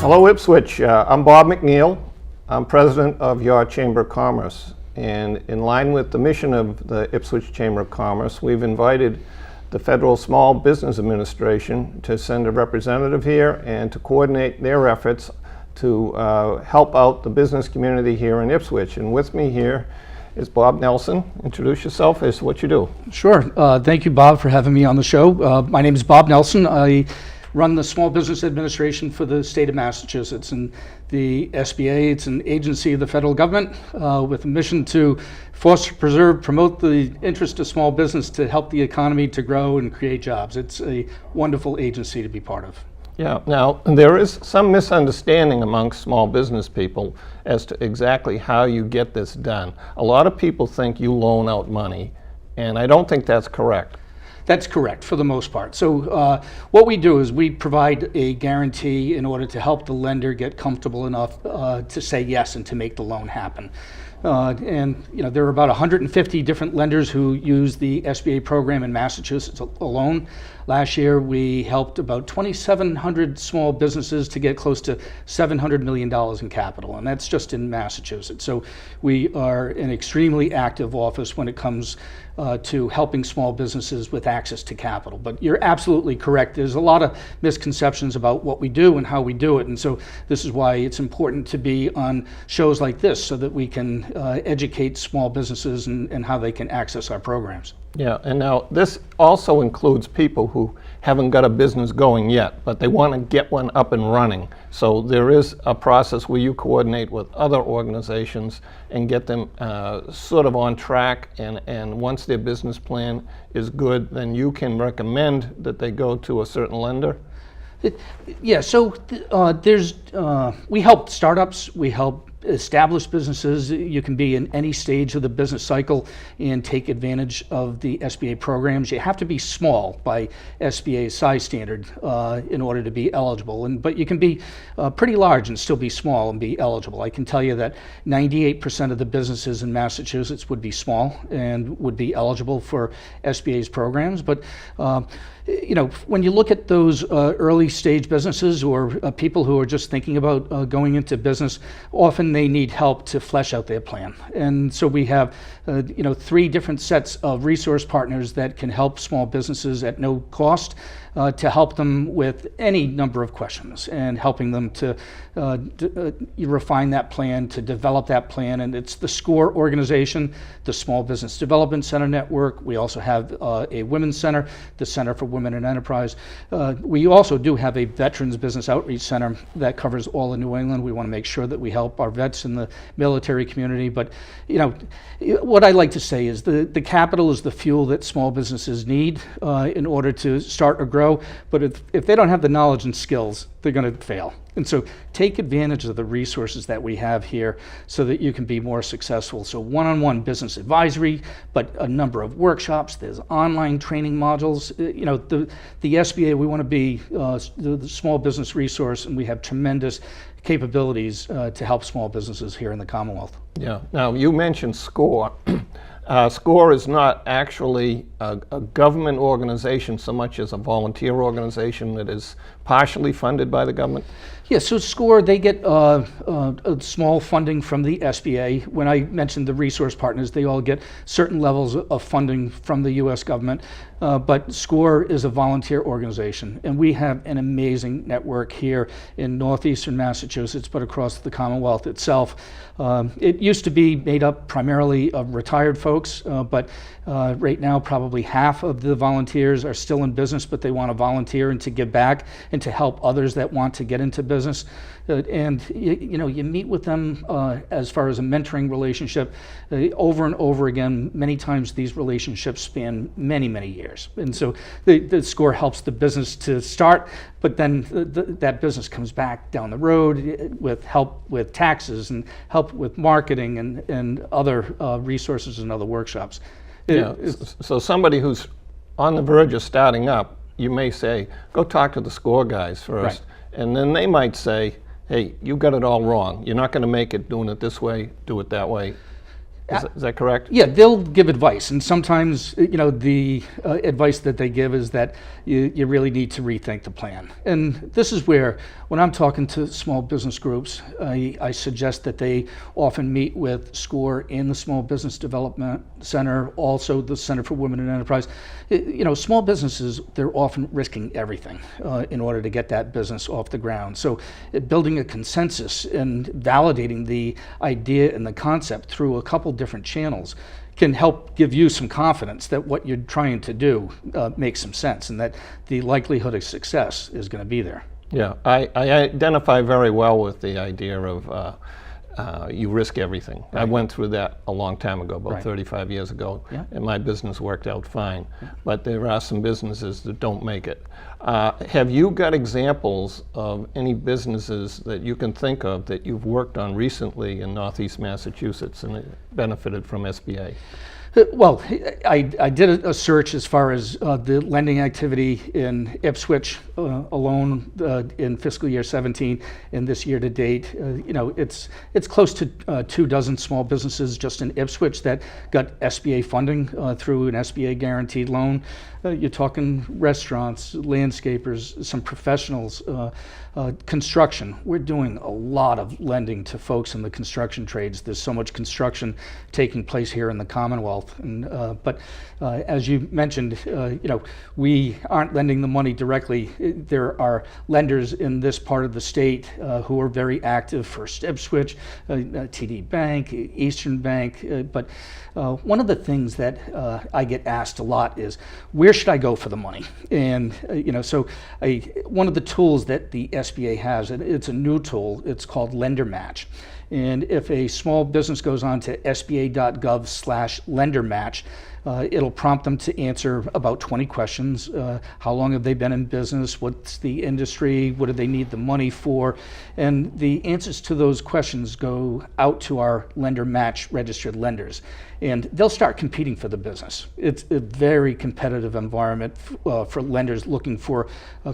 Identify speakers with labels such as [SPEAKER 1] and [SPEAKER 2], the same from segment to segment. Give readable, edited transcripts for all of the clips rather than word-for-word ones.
[SPEAKER 1] Hello Ipswich, I'm Bob McNeil. I'm president of your Chamber of Commerce, and in line with the mission of the Ipswich Chamber of Commerce, we've invited the Federal Small Business Administration to send a representative here and to coordinate their efforts to help out the business community here in Ipswich. And with me here is Bob Nelson. Introduce yourself as what you do.
[SPEAKER 2] Sure. Thank you, Bob, for having me on the show. My name is Bob Nelson. I run the Small Business Administration for the state of Massachusetts. And the SBA, it's an agency of the federal government with a mission to foster, preserve, promote the interest of small business to help the economy to grow and create jobs. It's a wonderful agency to be part of.
[SPEAKER 1] Yeah, now there is some misunderstanding amongst small business people as to exactly how you get this done. A lot of people think you loan out money, and I don't think that's correct.
[SPEAKER 2] That's correct for the most part. So what we do is we provide a guarantee in order to help the lender get comfortable enough to say yes and to make the loan happen. And you know, there are about 150 different lenders who use the SBA program in Massachusetts alone. Last year we helped about 2,700 small businesses to get close to $700 million in capital, and that's just in Massachusetts. So we are an extremely active office when it comes to helping small businesses with access to capital. But you're absolutely correct. There's a lot of misconceptions about what we do and how we do it, and so this is why it's important to be on shows like this so that we can educate small businesses and how they can access our programs.
[SPEAKER 1] Yeah, and now this also includes people who haven't got a business going yet, but they want to get one up and running. So there is a process where you coordinate with other organizations and get them sort of on track, and once their business plan is good, then you can recommend that they go to a certain lender.
[SPEAKER 2] Yeah, so we help startups, we help established businesses. You can be in any stage of the business cycle and take advantage of the SBA programs. You have to be small by SBA's size standard in order to be eligible, but you can be pretty large and still be small and be eligible. I can tell you that 98% of the businesses in Massachusetts would be small and would be eligible for SBA's programs. But you know, when you look at those early stage businesses or people who are just thinking about going into business, often they need help to flesh out their plan. And so we have you know, 3 different sets of resource partners that can help small businesses at no cost to help them with any number of questions and helping them to refine that plan, to develop that plan. And it's the SCORE organization, the Small Business Development Center Network. We also have a Women's Center, the Center for Women in Enterprise. We also do have a Veterans Business Outreach Center that covers all of New England. We want to make sure that we help our vets in the military community. But you know, what I like to say is the capital is the fuel that small businesses need in order to start or grow. But if they don't have the knowledge and skills, they're going to fail. And so take advantage of the resources that we have here so that you can be more successful. So one-on-one business advisory, but a number of workshops, there's online training modules. You know, the SBA, we want to be the small business resource, and we have tremendous capabilities to help small businesses here in the Commonwealth.
[SPEAKER 1] Yeah, now you mentioned SCORE. SCORE is not actually a government organization so much as a volunteer organization that is partially funded by the government?
[SPEAKER 2] Yeah, so SCORE, they get a small funding from the SBA. When I mentioned the resource partners, they all get certain levels of funding from the U.S. government. But SCORE is a volunteer organization, and we have an amazing network here in northeastern Massachusetts, but across the Commonwealth itself. It used to be made up primarily of retired folks, but right now probably half of the volunteers are still in business, but they want to volunteer and to give back and to help others that want to get into business. And you know, you meet with them as far as a mentoring relationship over and over again. Many times these relationships span many, many years. And so the SCORE helps the business to start, but then that business comes back down the road with help with taxes and help with marketing and other resources and other workshops.
[SPEAKER 1] Yeah. So somebody who's on the verge of starting up, you may say, go talk to the SCORE guys first. Right. And then they might say, hey, you got it all wrong. You're not going to make it doing it this way, do it that way. Is that correct?
[SPEAKER 2] Yeah, they'll give advice, and sometimes, the advice that they give is that you really need to rethink the plan. And this is where, when I'm talking to small business groups, I suggest that they often meet with SCORE and the Small Business Development Center, also the Center for Women in Enterprise. Small businesses, they're often risking everything in order to get that business off the ground. So building a consensus and validating the idea and the concept through a couple different channels can help give you some confidence that what you're trying to do makes some sense and that the likelihood of success is going to be there.
[SPEAKER 1] Yeah, I identify very well with the idea of you risk everything. Right. I went through that a long time ago, about
[SPEAKER 2] Right.
[SPEAKER 1] 35 years ago,
[SPEAKER 2] Yeah.
[SPEAKER 1] and my business worked out fine. Yeah. But there are some businesses that don't make it. Have you got examples of any businesses that you can think of that you've worked on recently in Northeast Massachusetts and benefited from SBA?
[SPEAKER 2] Well, I did a search as far as the lending activity in Ipswich alone in fiscal year 17 and this year to date. It's close to 24 small businesses just in Ipswich that got SBA funding through an SBA guaranteed loan. You're talking restaurants, landscapers, some professionals, construction. We're doing a lot of lending to folks in the construction trades. There's so much construction taking place here in the Commonwealth. But as you mentioned, we aren't lending the money directly. There are lenders in this part of the state who are very active. First Ipswich, TD Bank, Eastern Bank. But one of the things that I get asked a lot is, where should I go for the money? And one of the tools that the SBA has, and it's a new tool, it's called Lender Match. And if a small business goes on to sba.gov/lendermatch, it'll prompt them to answer about 20 questions. How long have they been in business? What's the industry? What do they need the money for? And the answers to those questions go out to our Lender Match registered lenders. And they'll start competing for the business. It's a very competitive environment for lenders looking for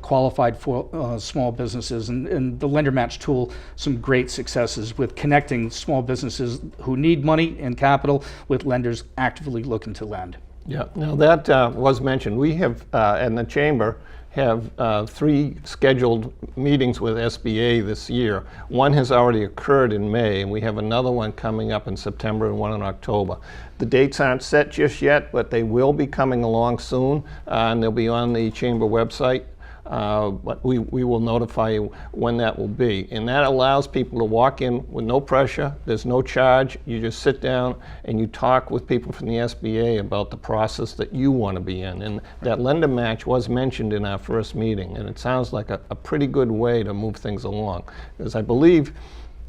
[SPEAKER 2] qualified for small businesses. And the Lender Match tool, some great successes with connecting small businesses who need money and capital with lenders actively looking to lend.
[SPEAKER 1] Yeah, now that was mentioned. We have, in the Chamber, have 3 scheduled meetings with SBA this year. One has already occurred in May, and we have another one coming up in September and one in October. The dates aren't set just yet, but they will be coming along soon, and they'll be on the Chamber website. But we will notify you when that will be. And that allows people to walk in with no pressure. There's no charge. You just sit down and you talk with people from the SBA about the process that you want to be in. And that Lender Match was mentioned in our first meeting, and it sounds like a pretty good way to move things along. Because I believe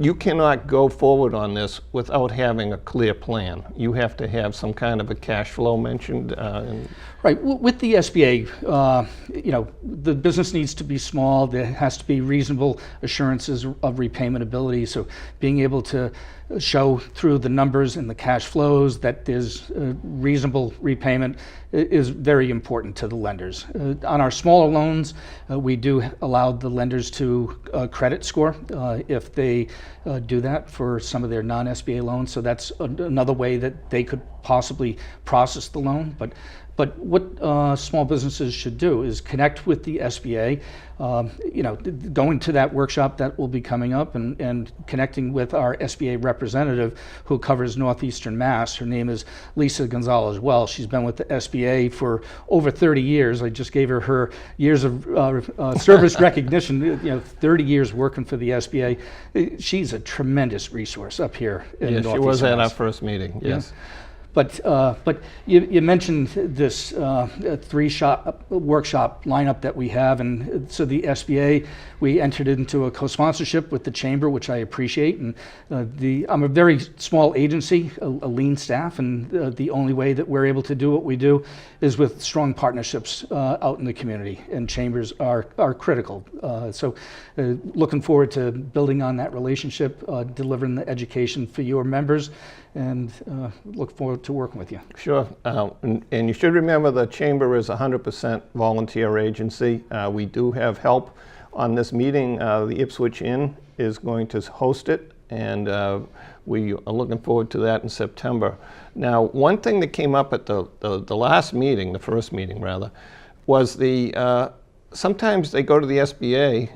[SPEAKER 1] you cannot go forward on this without having a clear plan. You have to have some kind of a cash flow mentioned.
[SPEAKER 2] Right. With the SBA, the business needs to be small. There has to be reasonable assurances of repayment ability. So being able to show through the numbers and the cash flows that there's reasonable repayment is very important to the lenders. On our smaller loans, we do allow the lenders to credit score if they do that for some of their non-SBA loans. So that's another way that they could possibly process the loan. But what small businesses should do is connect with the SBA, going to that workshop that will be coming up and connecting with our SBA representative who covers Northeastern Mass. Her name is Lisa Gonzalez Wells. She's been with the SBA for over 30 years. I just gave her years of service recognition, 30 years working for the SBA. She's a tremendous resource up here in Northeastern Mass.
[SPEAKER 1] She was at our first meeting, yes.
[SPEAKER 2] Yeah. But you mentioned this 3-workshop lineup that we have, and so the SBA, we entered into a co-sponsorship with the Chamber, which I appreciate. And I'm a very small agency, a lean staff, and the only way that we're able to do what we do is with strong partnerships out in the community, and chambers are critical. So looking forward to building on that relationship, delivering the education for your members, and look forward to working with you.
[SPEAKER 1] Sure, and you should remember the Chamber is a 100% volunteer agency. We do have help on this meeting. The Ipswich Inn is going to host it, and we are looking forward to that in September. Now, one thing that came up at the last meeting, the first meeting rather, was sometimes they go to the SBA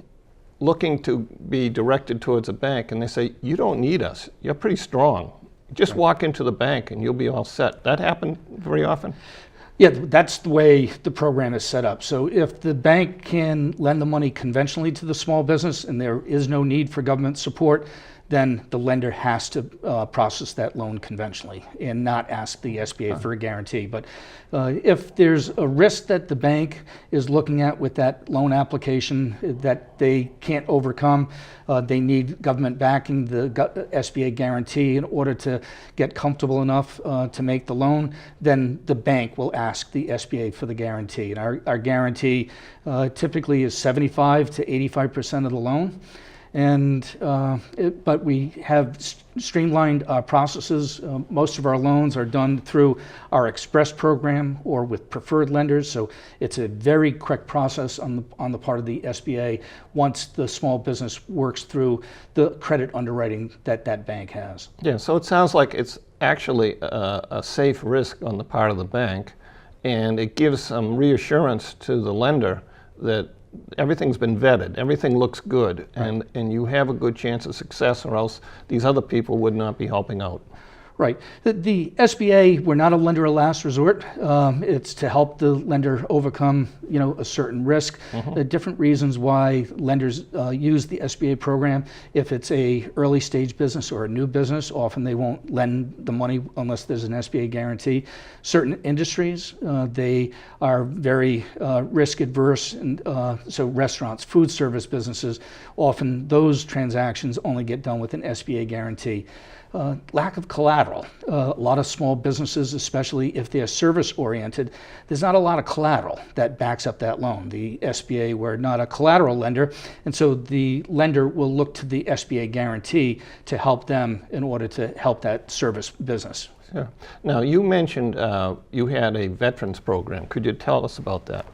[SPEAKER 1] looking to be directed towards a bank, and they say, you don't need us. You're pretty strong. Just walk into the bank and you'll be all set. That happen very often?
[SPEAKER 2] Yeah, that's the way the program is set up. So if the bank can lend the money conventionally to the small business and there is no need for government support, then the lender has to process that loan conventionally and not ask the SBA for a guarantee. But if there's a risk that the bank is looking at with that loan application that they can't overcome, they need government backing, the SBA guarantee in order to get comfortable enough to make the loan, then the bank will ask the SBA for the guarantee. And our guarantee typically is 75 to 85% of the loan. But we have streamlined our processes. Most of our loans are done through our Express program or with preferred lenders, so it's a very quick process on the part of the SBA once the small business works through the credit underwriting that bank has.
[SPEAKER 1] Yeah, so it sounds like it's actually a safe risk on the part of the bank, and it gives some reassurance to the lender that everything's been vetted, everything looks good, and you have a good chance of success, or else these other people would not be helping out.
[SPEAKER 2] Right. The SBA, we're not a lender of last resort. It's to help the lender overcome, a certain risk. There are different reasons why lenders use the SBA program. If it's a early stage business or a new business, often they won't lend the money unless there's an SBA guarantee. Certain industries, they are very risk adverse, and so restaurants, food service businesses, often those transactions only get done with an SBA guarantee. Lack of collateral. A lot of small businesses, especially if they're service-oriented, there's not a lot of collateral that backs up that loan. The SBA, we're not a collateral lender, and so the lender will look to the SBA guarantee to help them in order to help that service business.
[SPEAKER 1] Yeah. Now, you mentioned you had a veterans program. Could you tell us about that?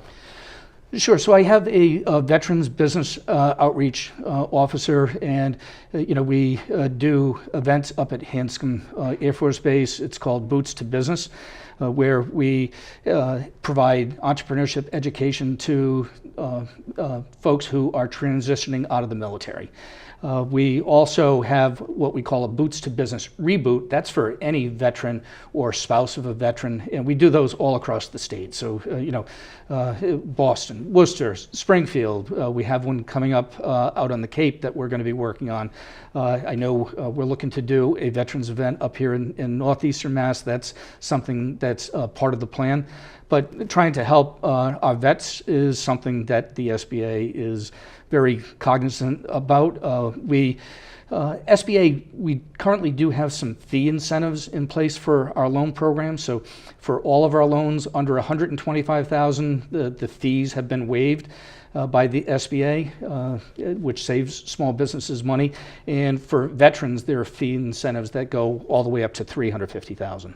[SPEAKER 2] Sure. So I have a veterans business outreach officer, and we do events up at Hanscom Air Force Base. It's called Boots to Business, where we provide entrepreneurship education to folks who are transitioning out of the military. We also have what we call a Boots to Business reboot. That's for any veteran or spouse of a veteran, and we do those all across the state. So, Boston, Worcester, Springfield. We have one coming up out on the Cape that we're going to be working on. I know we're looking to do a veterans event up here in northeastern Mass. That's something that's part of the plan. But trying to help our vets is something that the SBA is very cognizant about. SBA, we currently do have some fee incentives in place for our loan program. So for all of our loans under $125,000, the fees have been waived by the SBA, which saves small businesses money. And for veterans, there are fee incentives that go all the way up to $350,000.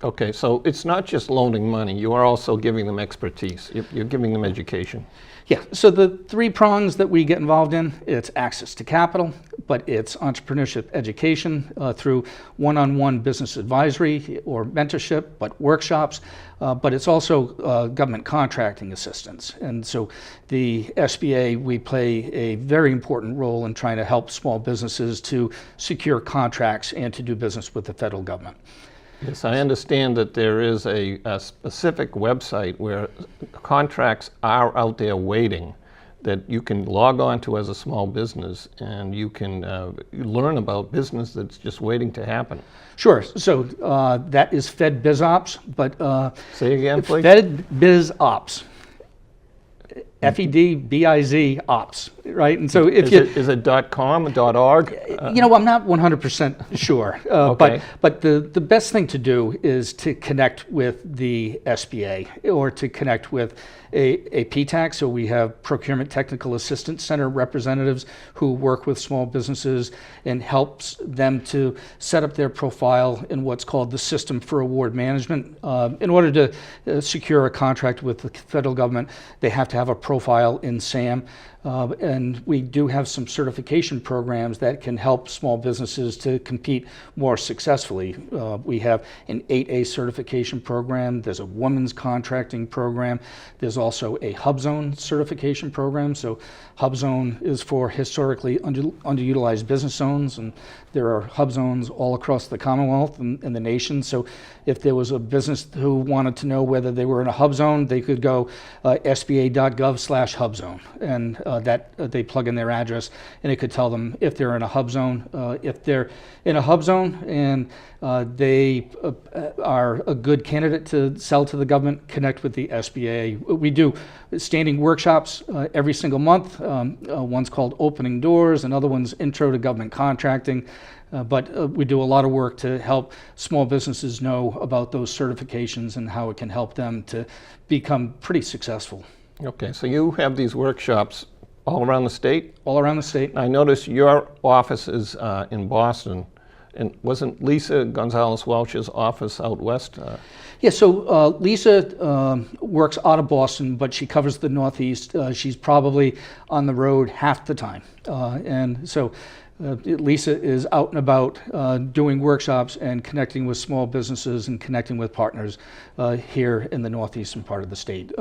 [SPEAKER 1] Okay, so it's not just loaning money, you are also giving them expertise. You're giving them education.
[SPEAKER 2] Yeah, so the three prongs that we get involved in, it's access to capital, but it's entrepreneurship education through one-on-one business advisory or mentorship, but workshops, but it's also government contracting assistance. And so the SBA, we play a very important role in trying to help small businesses to secure contracts and to do business with the federal government.
[SPEAKER 1] Yes, I understand that there is a specific website where contracts are out there waiting that you can log on to as a small business, and you can learn about business that's just waiting to happen.
[SPEAKER 2] Sure. So that is FedBizOps, but
[SPEAKER 1] say again, please.
[SPEAKER 2] FedBizOps. FEDBIZ ops, right? And so if
[SPEAKER 1] is it .com, .org?
[SPEAKER 2] I'm not 100% sure,
[SPEAKER 1] okay.
[SPEAKER 2] but the best thing to do is to connect with the SBA or to connect with a PTAC. So we have Procurement Technical Assistance Center representatives who work with small businesses and helps them to set up their profile in what's called the System for Award Management. In order to secure a contract with the federal government, they have to have a profile in SAM. and we do have some certification programs that can help small businesses to compete more successfully. We have an 8A certification program, there's a women's contracting program, there's also a HubZone certification program. So HubZone is for historically underutilized business zones, and there are hub zones all across the Commonwealth and the nation. So if there was a business who wanted to know whether they were in a hub zone, they could go sba.gov/hubzone, and that they plug in their address, and it could tell them if they're in a hub zone. If they're in a hub zone and they are a good candidate to sell to the government, connect with the SBA. We do standing workshops every single month. One's called Opening Doors, another one's Intro to Government Contracting. But we do a lot of work to help small businesses know about those certifications and how it can help them to become pretty successful.
[SPEAKER 1] Okay, so you have these workshops all around the state?
[SPEAKER 2] All around the state.
[SPEAKER 1] I noticed your office is in Boston, and wasn't Lisa Gonzalez Welch's office out west?
[SPEAKER 2] Yeah, so Lisa works out of Boston, but she covers the Northeast. She's probably on the road half the time. And so Lisa is out and about doing workshops and connecting with small businesses and connecting with partners here in the northeastern part of the state.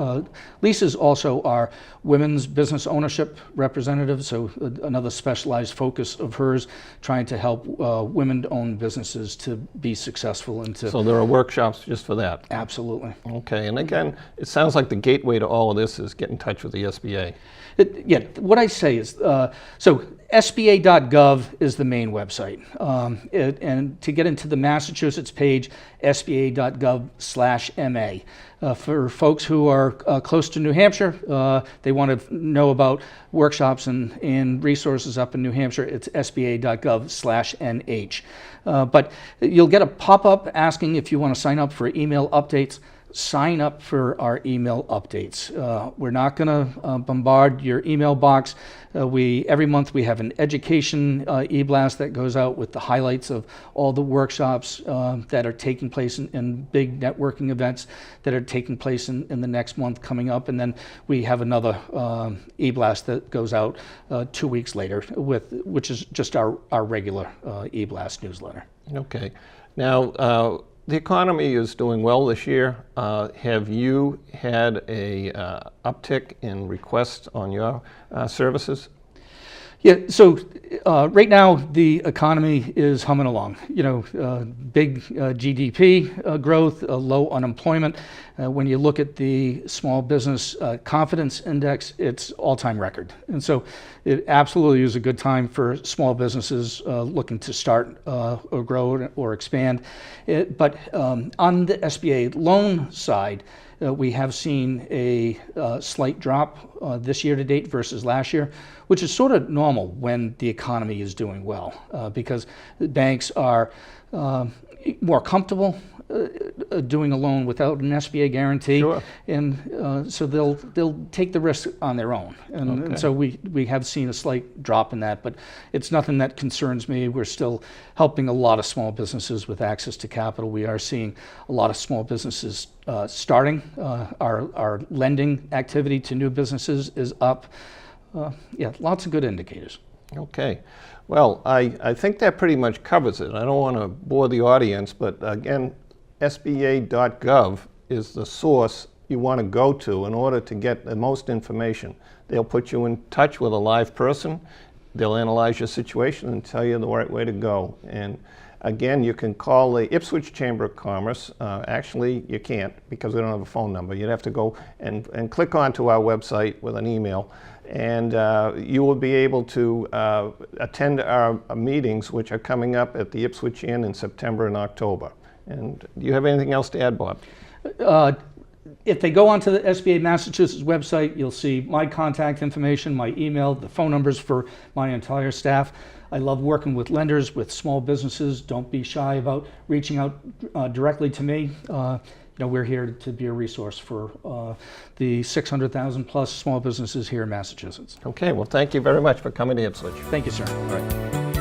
[SPEAKER 2] Lisa's also our women's business ownership representative, so another specialized focus of hers, trying to help women-owned businesses to be successful and to...
[SPEAKER 1] So there are workshops just for that?
[SPEAKER 2] Absolutely.
[SPEAKER 1] Okay, and again, it sounds like the gateway to all of this is get in touch with the SBA.
[SPEAKER 2] Yeah, what I say is, so SBA.gov is the main website. And to get into the Massachusetts page, SBA.gov/MA. For folks who are close to New Hampshire, they want to know about workshops and resources up in New Hampshire, it's SBA.gov/NH. But you'll get a pop-up asking if you want to sign up for email updates. Sign up for our email updates. We're not going to bombard your email box. Every month we have an education e-blast that goes out with the highlights of all the workshops that are taking place in big networking events that are taking place in the next month coming up. And then we have another e-blast that goes out 2 weeks later, which is just our regular e-blast newsletter.
[SPEAKER 1] Okay. Now, the economy is doing well this year. Have you had a uptick in requests on your services?
[SPEAKER 2] Yeah, so right now the economy is humming along. You know, big GDP growth, low unemployment. When you look at the small business confidence index, it's all-time record. And so it absolutely is a good time for small businesses looking to start or grow or expand. But on the SBA loan side, we have seen a slight drop this year to date versus last year, which is sort of normal when the economy is doing well, because banks are more comfortable doing a loan without an SBA guarantee.
[SPEAKER 1] Sure.
[SPEAKER 2] And so they'll take the risk on their own. And so we have seen a slight drop in that, but it's nothing that concerns me. We're still helping a lot of small businesses with access to capital. We are seeing a lot of small businesses starting. Our lending activity to new businesses is up. Yeah, lots of good indicators.
[SPEAKER 1] Okay. Well, I think that pretty much covers it. I don't want to bore the audience, but again, SBA.gov is the source you want to go to in order to get the most information. They'll put you in touch with a live person. They'll analyze your situation and tell you the right way to go. And again, you can call the Ipswich Chamber of Commerce. Actually, you can't because we don't have a phone number. You'd have to go and click onto our website with an email, and you will be able to attend our meetings, which are coming up at the Ipswich Inn in September and October. And do you have anything else to add, Bob?
[SPEAKER 2] If they go onto the SBA Massachusetts website, you'll see my contact information, my email, the phone numbers for my entire staff. I love working with lenders, with small businesses. Don't be shy about reaching out directly to me. You know, we're here to be a resource for the 600,000 plus small businesses here in Massachusetts.
[SPEAKER 1] Okay, well, thank you very much for coming to Ipswich.
[SPEAKER 2] Thank you, sir.
[SPEAKER 1] All right.